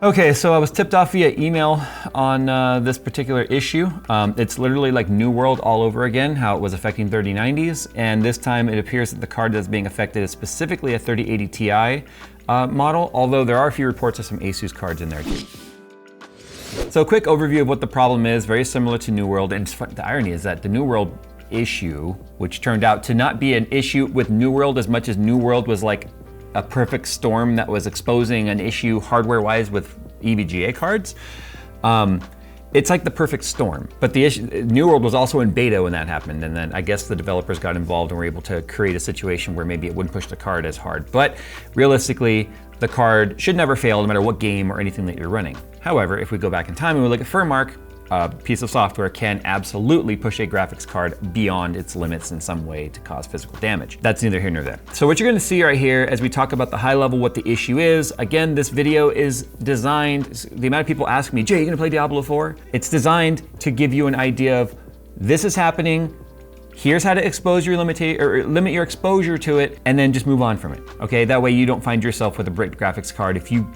Okay, so I was tipped off via email on this particular issue. It's literally like New World all over again, how it was affecting 3090s. And this time it appears that the card that's being affected is specifically a 3080 Ti model, although there are a few reports of some Asus cards in there too. So a quick overview of what the problem is, very similar to New World. And the irony is that the New World issue, which turned out to not be an issue with New World as much as New World was like a perfect storm that was exposing an issue hardware-wise with EVGA cards. It's like the perfect storm, but the issue, New World was also in beta when that happened, and then I guess the developers got involved and were able to create a situation where maybe it wouldn't push the card as hard. But realistically, the card should never fail no matter what game or anything that you're running. However, if we go back in time and we look at Furmark, a piece of software can absolutely push a graphics card beyond its limits in some way to cause physical damage. That's neither here nor there. So what you're gonna see right here as we talk about the high level, what the issue is, again, this video is designed, the amount of people ask me, Jay, you gonna play Diablo 4? It's designed to give you an idea of this is happening, here's how to expose your limit your exposure to it, and then just move on from it, okay? That way you don't find yourself with a bricked graphics card if you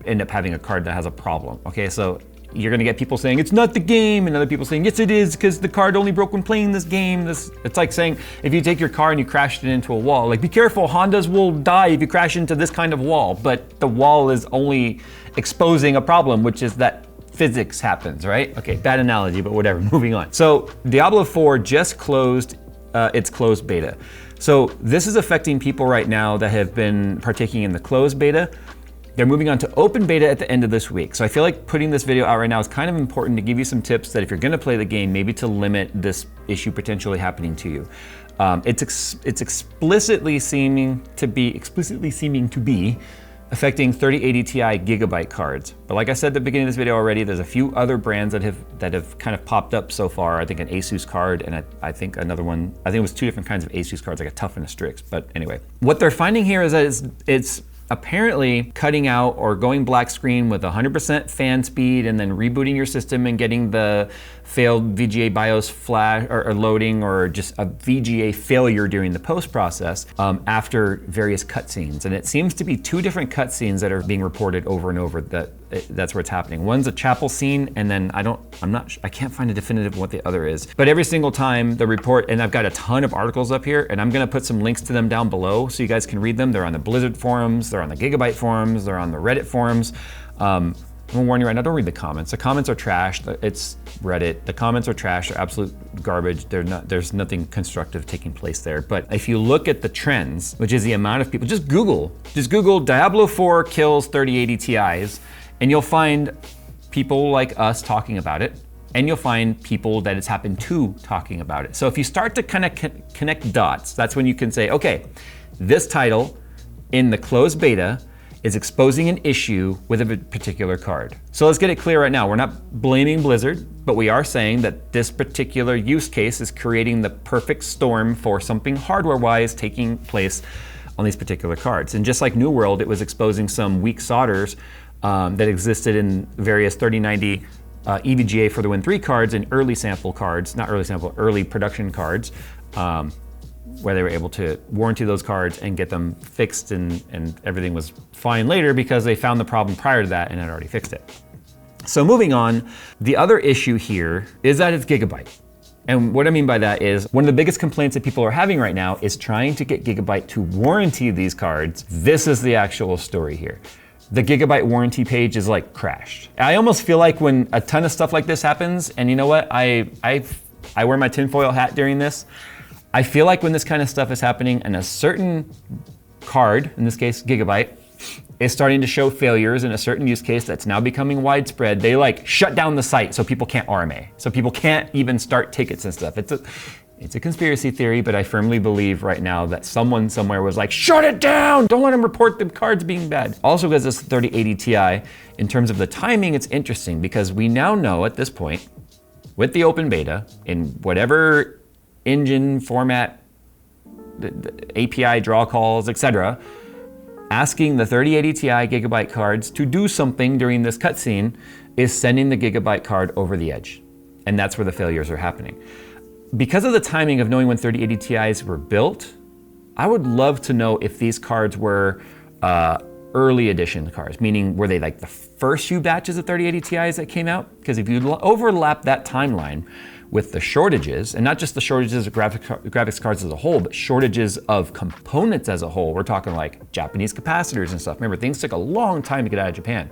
end up having a card that has a problem, okay? So you're gonna get people saying, it's not the game, and other people saying, yes it is, because the card only broke when playing this game. It's like saying, if you take your car and you crashed it into a wall, like be careful, Hondas will die if you crash into this kind of wall, but the wall is only exposing a problem, which is that physics happens, right? Okay, bad analogy, but whatever, moving on. So Diablo 4 just closed its closed beta. So this is affecting people right now that have been partaking in the closed beta. They're moving on to open beta at the end of this week. So I feel like putting this video out right now is kind of important to give you some tips that if you're gonna play the game, maybe to limit this issue potentially happening to you. It's explicitly seeming to be affecting 3080 Ti gigabyte cards. But like I said at the beginning of this video already, there's a few other brands that have kind of popped up so far. I think an Asus card and I think another one, I think it was two different kinds of Asus cards, like a Tough and a Strix. But anyway, what they're finding here is that it's apparently cutting out or going black screen with 100% fan speed and then rebooting your system and getting the failed VGA BIOS flash or loading or just a VGA failure during the post process after various cutscenes. And it seems to be two different cutscenes that are being reported over and over that's where it's happening. One's a chapel scene, and then I can't find a definitive what the other is. But every single time the report, and I've got a ton of articles up here, and I'm gonna put some links to them down below so you guys can read them. They're on the Blizzard forums, they're on the Gigabyte forums, they're on the Reddit forums. I'm gonna warn you right now, don't read the comments. The comments are trash. It's Reddit. The comments are trash. They're absolute garbage. There's nothing constructive taking place there. But if you look at the trends, which is the amount of people, just Google Diablo 4 kills 3080 Ti's, and you'll find people like us talking about it, and you'll find people that it's happened to talking about it. So if you start to kind of connect dots, that's when you can say, okay, this title in the closed beta is exposing an issue with a particular card. So let's get it clear right now. We're not blaming Blizzard, but we are saying that this particular use case is creating the perfect storm for something hardware-wise taking place on these particular cards. And just like New World, it was exposing some weak solders that existed in various 3090 EVGA for the Win 3 cards and early production cards, where they were able to warranty those cards and get them fixed and everything was fine later because they found the problem prior to that and had already fixed it. So moving on, the other issue here is that it's Gigabyte. And what I mean by that is one of the biggest complaints that people are having right now is trying to get Gigabyte to warranty these cards. This is the actual story here. The Gigabyte warranty page is like crashed. I almost feel like when a ton of stuff like this happens, and you know what, I wear my tinfoil hat during this, I feel like when this kind of stuff is happening and a certain card, in this case Gigabyte, is starting to show failures in a certain use case that's now becoming widespread, they like shut down the site so people can't RMA. So people can't even start tickets and stuff. It's a conspiracy theory, but I firmly believe right now that someone somewhere was like, shut it down! Don't let them report the cards being bad. Also because this 3080 Ti, in terms of the timing, it's interesting because we now know at this point, with the open beta, in whatever engine format, the API draw calls, etc., asking the 3080 Ti Gigabyte cards to do something during this cutscene is sending the Gigabyte card over the edge. And that's where the failures are happening. Because of the timing of knowing when 3080 Ti's were built, I would love to know if these cards were early edition cards, meaning were they like the first few batches of 3080 Ti's that came out? Because if you overlap that timeline with the shortages, and not just the shortages of graphics cards as a whole, but shortages of components as a whole. We're talking like Japanese capacitors and stuff. Remember, things took a long time to get out of Japan.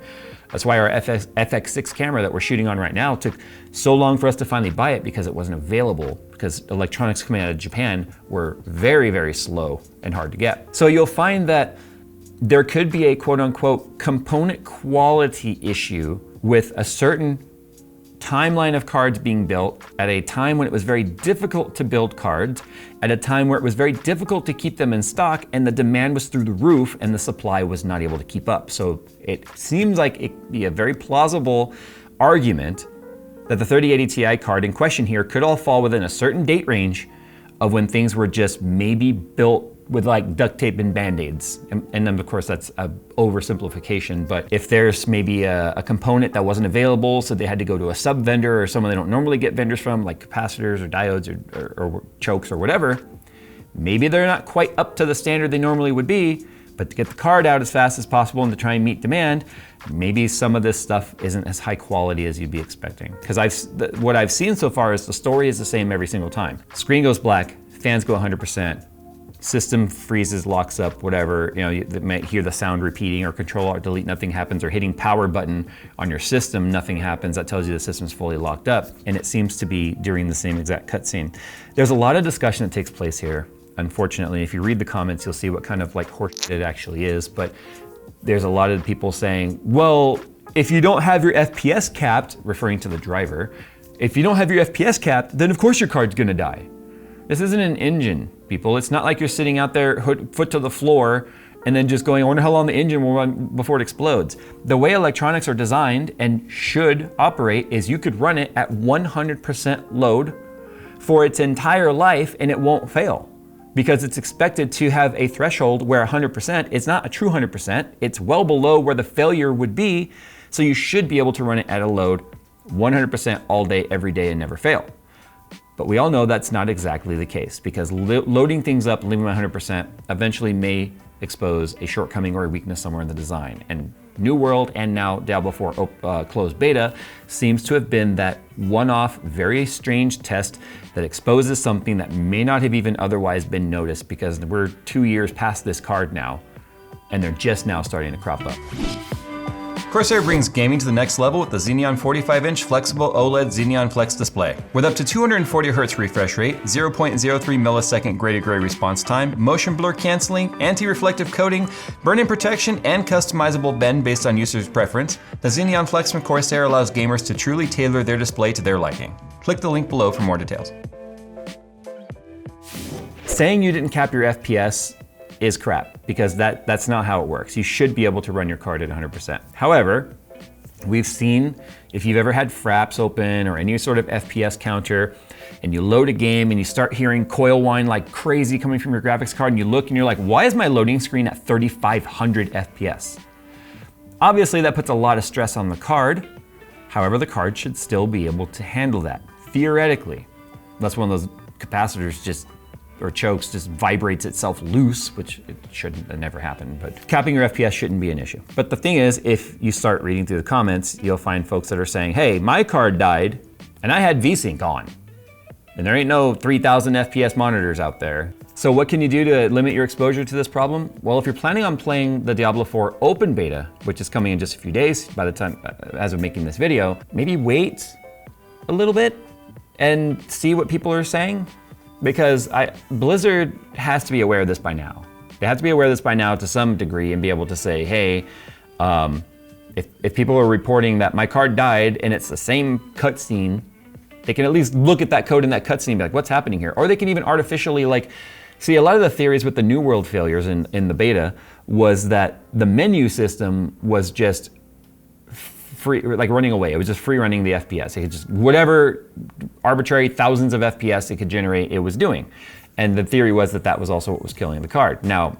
That's why our FX6 camera that we're shooting on right now took so long for us to finally buy it, because it wasn't available, because electronics coming out of Japan were very, very slow and hard to get. So you'll find that there could be a quote unquote component quality issue with a certain timeline of cards being built at a time when it was very difficult to build cards, at a time where it was very difficult to keep them in stock, and the demand was through the roof and the supply was not able to keep up. So it seems like it could be a very plausible argument that the 3080 Ti card in question here could all fall within a certain date range of when things were just maybe built with like duct tape and band-aids. And then of course that's a oversimplification, but if there's maybe a component that wasn't available, so they had to go to a sub vendor or someone they don't normally get vendors from, like capacitors or diodes or chokes or whatever, maybe they're not quite up to the standard they normally would be, but to get the card out as fast as possible and to try and meet demand, maybe some of this stuff isn't as high quality as you'd be expecting. Because what I've seen so far is the story is the same every single time. Screen goes black, fans go 100%, system freezes, locks up, whatever, you know, you might hear the sound repeating, or Control Alt Delete, nothing happens, or hitting power button on your system, nothing happens. That tells you the system's fully locked up, and it seems to be during the same exact cutscene. There's a lot of discussion that takes place here. Unfortunately, if you read the comments, you'll see what kind of like horseshit it actually is, but there's a lot of people saying, well, if you don't have your FPS capped, referring to the driver, if you don't have your FPS capped, then of course your card's gonna die. This isn't an engine, people. It's not like you're sitting out there foot to the floor and then just going, I wonder how long the engine will run before it explodes. The way electronics are designed and should operate is you could run it at 100% load for its entire life and it won't fail, because it's expected to have a threshold where 100% is not a true 100%. It's well below where the failure would be. So you should be able to run it at a load 100% all day, every day, and never fail. But we all know that's not exactly the case, because loading things up and leaving them 100% eventually may expose a shortcoming or a weakness somewhere in the design. And New World and now Diablo 4 closed beta seems to have been that one-off, very strange test that exposes something that may not have even otherwise been noticed, because we're 2 years past this card now, and they're just now starting to crop up. Corsair brings gaming to the next level with the Xeneon 45-inch flexible OLED Xeneon Flex display. With up to 240Hz refresh rate, 0.03 millisecond gray-to-gray response time, motion blur canceling, anti-reflective coating, burn-in protection, and customizable bend based on user's preference, the Xeneon Flex from Corsair allows gamers to truly tailor their display to their liking. Click the link below for more details. Saying you didn't cap your FPS is crap, because that's not how it works. You should be able to run your card at 100%. However, we've seen, if you've ever had fraps open or any sort of FPS counter, and you load a game and you start hearing coil whine like crazy coming from your graphics card, and you look and you're like, why is my loading screen at 3,500 FPS? Obviously that puts a lot of stress on the card. However, the card should still be able to handle that, theoretically. That's one of those capacitors or chokes just vibrates itself loose, which it shouldn't never happen, but capping your FPS shouldn't be an issue. But the thing is, if you start reading through the comments, you'll find folks that are saying, hey, my card died and I had VSync on, and there ain't no 3,000 FPS monitors out there. So what can you do to limit your exposure to this problem? Well, if you're planning on playing the Diablo 4 open beta, which is coming in just a few days by the time, as of making this video, maybe wait a little bit and see what people are saying. Because Blizzard has to be aware of this by now. They have to be aware of this by now to some degree and be able to say, hey, if people are reporting that my card died and it's the same cutscene, they can at least look at that code in that cutscene and be like, what's happening here? Or they can even artificially see, a lot of the theories with the New World failures in the beta was that the menu system was just free, like running away. It was just free running the FPS. It could just, whatever arbitrary thousands of FPS it could generate, it was doing. And the theory was that was also what was killing the card. Now,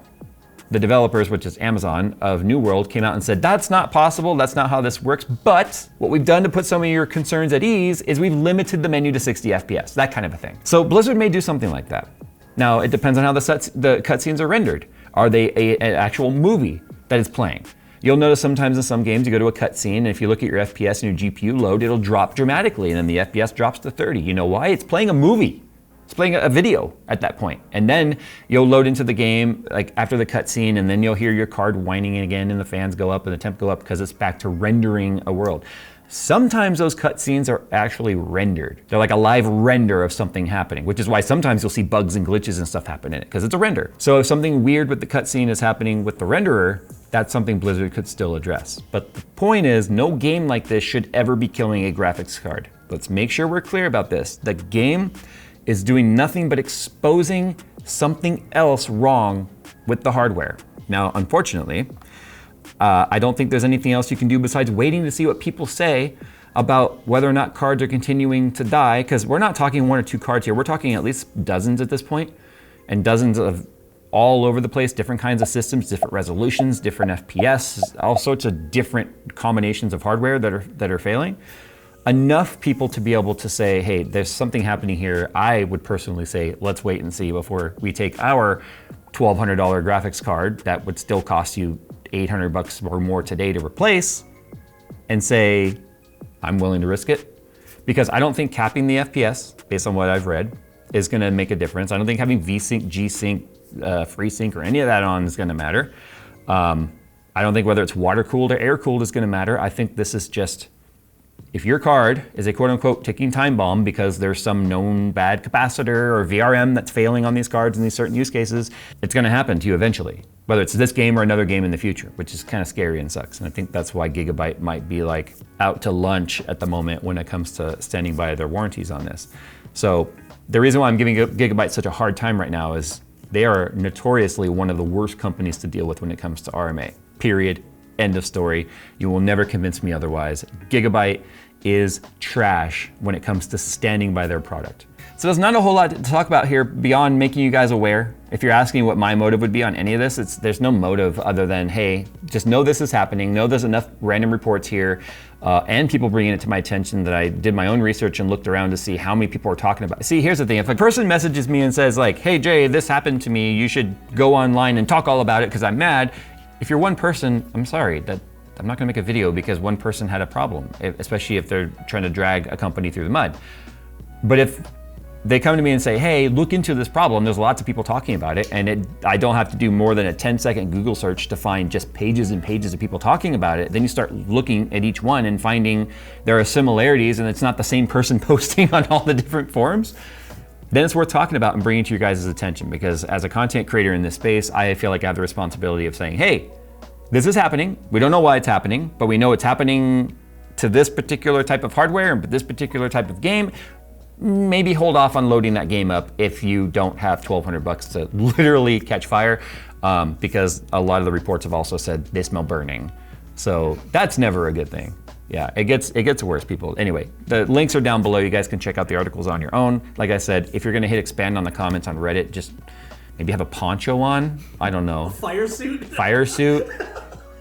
the developers, which is Amazon of New World, came out and said, that's not possible, that's not how this works, but what we've done to put some of your concerns at ease is we've limited the menu to 60 FPS, that kind of a thing. So Blizzard may do something like that. Now, it depends on how the cutscenes are rendered. Are they an actual movie that is playing? You'll notice sometimes in some games you go to a cutscene, and if you look at your FPS and your GPU load, it'll drop dramatically, and then the FPS drops to 30. You know why? It's playing a movie. It's playing a video at that point. And then you'll load into the game like after the cutscene, and then you'll hear your card whining again, and the fans go up and the temp go up because it's back to rendering a world. Sometimes those cutscenes are actually rendered. They're like a live render of something happening, which is why sometimes you'll see bugs and glitches and stuff happen in it, because it's a render. So if something weird with the cutscene is happening with the renderer, that's something Blizzard could still address. But the point is, no game like this should ever be killing a graphics card. Let's make sure we're clear about this. The game is doing nothing but exposing something else wrong with the hardware. Now, unfortunately, I don't think there's anything else you can do besides waiting to see what people say about whether or not cards are continuing to die, because we're not talking 1 or 2 cards here. We're talking at least dozens at this point, and dozens of all over the place, different kinds of systems, different resolutions, different FPS, all sorts of different combinations of hardware that are failing. Enough people to be able to say, hey, there's something happening here. I would personally say, let's wait and see before we take our $1,200 graphics card that would still cost you $800 or more today to replace, and say, I'm willing to risk it. Because I don't think capping the FPS, based on what I've read, is gonna make a difference. I don't think having VSync, G-Sync, FreeSync, or any of that on is gonna matter. I don't think whether it's water-cooled or air-cooled is gonna matter. I think this is just, if your card is a quote-unquote ticking time bomb because there's some known bad capacitor or VRM that's failing on these cards in these certain use cases, it's gonna happen to you eventually. Whether it's this game or another game in the future, which is kind of scary and sucks. And I think that's why Gigabyte might be like out to lunch at the moment when it comes to standing by their warranties on this. So the reason why I'm giving Gigabyte such a hard time right now is they are notoriously one of the worst companies to deal with when it comes to RMA, period, end of story. You will never convince me otherwise. Gigabyte is trash when it comes to standing by their product. So there's not a whole lot to talk about here beyond making you guys aware. If you're asking what my motive would be on any of this, there's no motive other than, hey, just know this is happening, know there's enough random reports here, and people bringing it to my attention that I did my own research and looked around to see how many people are talking about it. See, here's the thing, if a person messages me and says like, hey Jay, this happened to me, you should go online and talk all about it because I'm mad. If you're one person, I'm sorry, I'm not gonna make a video because one person had a problem, especially if they're trying to drag a company through the mud. But if they come to me and say, hey, look into this problem, there's lots of people talking about it, and I don't have to do more than a 10-second Google search to find just pages and pages of people talking about it, then you start looking at each one and finding there are similarities and it's not the same person posting on all the different forums, then it's worth talking about and bringing to your guys' attention, because as a content creator in this space, I feel like I have the responsibility of saying, hey, this is happening. We don't know why it's happening, but we know it's happening to this particular type of hardware and this particular type of game. Maybe hold off on loading that game up if you don't have $1,200 to literally catch fire, because a lot of the reports have also said they smell burning. So that's never a good thing. Yeah, it gets worse, people. Anyway, the links are down below. You guys can check out the articles on your own. Like I said, if you're gonna hit expand on the comments on Reddit, just maybe have a poncho on. I don't know. A fire suit? Fire suit.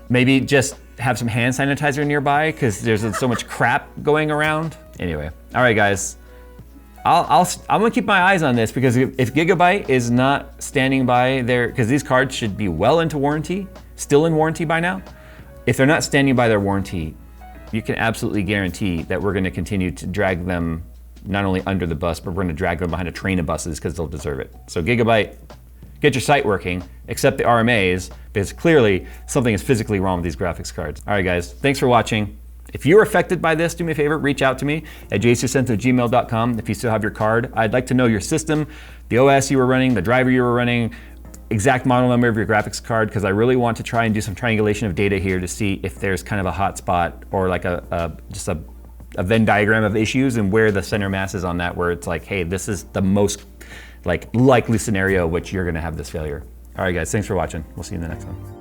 Maybe just have some hand sanitizer nearby because there's so much crap going around. Anyway, all right, guys. I'm gonna keep my eyes on this, because if Gigabyte is not standing by their, because these cards should be well into warranty, still in warranty by now. If they're not standing by their warranty, you can absolutely guarantee that we're gonna continue to drag them not only under the bus, but we're gonna drag them behind a train of buses because they'll deserve it. So Gigabyte, get your site working, accept the RMAs, because clearly something is physically wrong with these graphics cards. All right, guys, thanks for watching. If you're affected by this, do me a favor, reach out to me at jsucento@gmail.com. If you still have your card, I'd like to know your system, the OS you were running, the driver you were running, exact model number of your graphics card, because I really want to try and do some triangulation of data here to see if there's kind of a hot spot or like just a Venn diagram of issues and where the center mass is on that, where it's like, hey, this is the most likely scenario which you're gonna have this failure. All right, guys, thanks for watching. We'll see you in the next one.